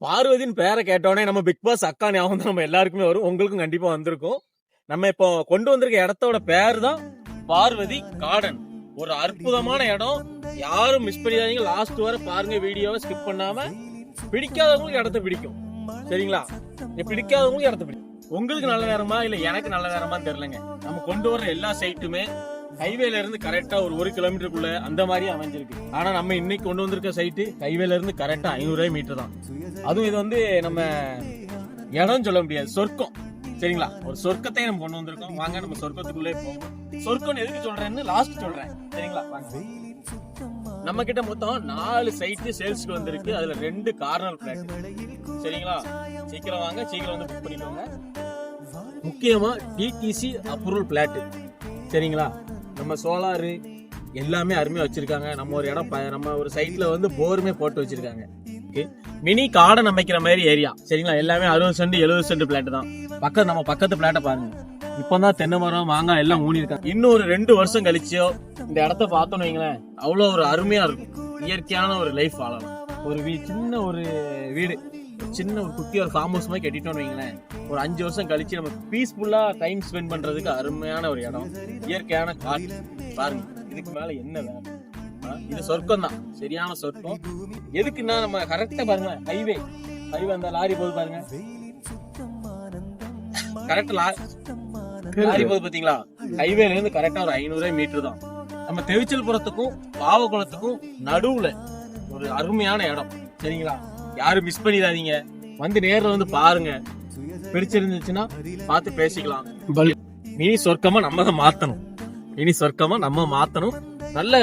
பார்வதியின் பேரை கேட்டோடனே நம்ம பிக் பாஸ் அக்கா ஞாபகம் நம்ம எல்லாருக்குமே வரும். உங்களுக்கும் கண்டிப்பா வந்திருக்கும். நம்ம இப்போ கொண்டு வந்திருக்க இடத்தோட பேர் தான் பார்வதி கார்டன். ஒரு அற்புதமான இடம். யாரும் மிஸ் பண்ணிடாதீங்க. லாஸ்ட் வரை பாருங்க, வீடியோவை ஸ்கிப் பண்ணாம. பிடிக்காதவங்களுக்கு இடத்த பிடிக்கும், சரிங்களா? பிடிக்காதவங்களுக்கு இடத்த பிடிக்கும். உங்களுக்கு நல்ல நேரமா இல்ல எனக்கு நல்ல நேரமான்னு தெரியலங்க. நம்ம கொண்டு வர எல்லா சைட்டுமே ஹைவேல இருந்து கரெக்டா ஒரு 1 கிலோமீட்டருக்குள்ள அந்த மாதிரி அமைஞ்சிருக்கு. ஆனா நம்ம இன்னைக்கு கொண்டு வந்திருக்க சைட்டு ஹைவேல இருந்து கரெக்டா 500 மீட்டர் தான். அதுவும் இது வந்து நம்ம இடம் சொல்ல முடியாது, சொர்க்கம், சரிங்களா? ஒரு சொர்க்கத்தை நம்ம கொண்டு வந்திருக்கோம். வாங்க நம்ம சொர்க்கத்துக்குள்ளே போவோம். சொர்க்கம் எதுக்கு சொல்றேன்னு லாஸ்ட் சொல்றேன், சரிங்களா? வாங்க. நம்ம கிட்ட மொத்தம் 4 சைட்டு சேல்ஸ்க்கு வந்திருக்கு. அதுல 2 கார்னர் பிளாட், சரிங்களா? சீக்கிரம் வாங்க, சீக்கிரம் வந்து புக் பண்ணிக்கோங்க. முக்கியமா டிடிசி அப்ரூவல் பிளாட், சரிங்களா? நம்ம சோலாரு எல்லாமே அருமையா வச்சிருக்காங்க. நம்ம ஒரு இடம், நம்ம ஒரு சைட்ல வந்து போருமே போட்டு வச்சிருக்காங்க. மினி கார்டன் அமைக்கிற மாதிரி ஏரியா, சரிங்களா? எல்லாமே 60 சென்ட் 70 சென்ட் பிளாட் தான். நம்ம பக்கத்து பிளாட்டை பாருங்க. இப்பதான் தென்னை மரம் மாங்காய் எல்லாம் ஊனி இருக்காங்க. இன்னும் ஒரு 2 வருஷம் கழிச்சோ இந்த இடத்த பார்த்தோன்னு வைங்களேன், அவ்வளவு ஒரு அருமையா இருக்கும். இயற்கையான ஒரு லைஃப் வாழலாம். ஒரு சின்ன ஒரு வீடு, சின்ன ஒரு குட்டி ஒரு ஃபார்ம் ஹவுஸ் மாதிரி கட்டிட்டோம்னு வைங்களேன், ஒரு 5 வருஷம் கழிச்சு நம்ம பீஸ்ஃபுல்லா டைம் ஸ்பெண்ட் பண்றதுக்கு அருமையான ஒரு இடம். இயற்கையான காற்று பாருங்க. இதுக்கு மேல என்ன வேணும்? இது சொர்க்கம் தான், சரியான சொர்க்கம். எதுக்குன்னா நம்ம கரெக்டா பாருங்க, ஹைவே அந்த லாரி போகுது பாருங்க, கரெக்ட் லாரி போகுது பாத்தீங்களா? ஹைவேல இருந்து கரெக்டா ஒரு 500 மீட்டர் தான். நம்ம தெவிச்சல்புரத்துக்கும் பாவகுளத்துக்கும் நடுவுல ஒரு அருமையான இடம், சரிங்களா? யாரும் மிஸ் பண்ணிடாதீங்க. வந்து நேரில் வந்து பாருங்க. பிடிச்சிருந்துச்சுன்னா பார்த்து பேசிக்கலாம். மினி சொர்க்கமா நம்ம தான் மாத்தணும். மினி சொர்க்கமா நம்ம மாத்தணும். நல்ல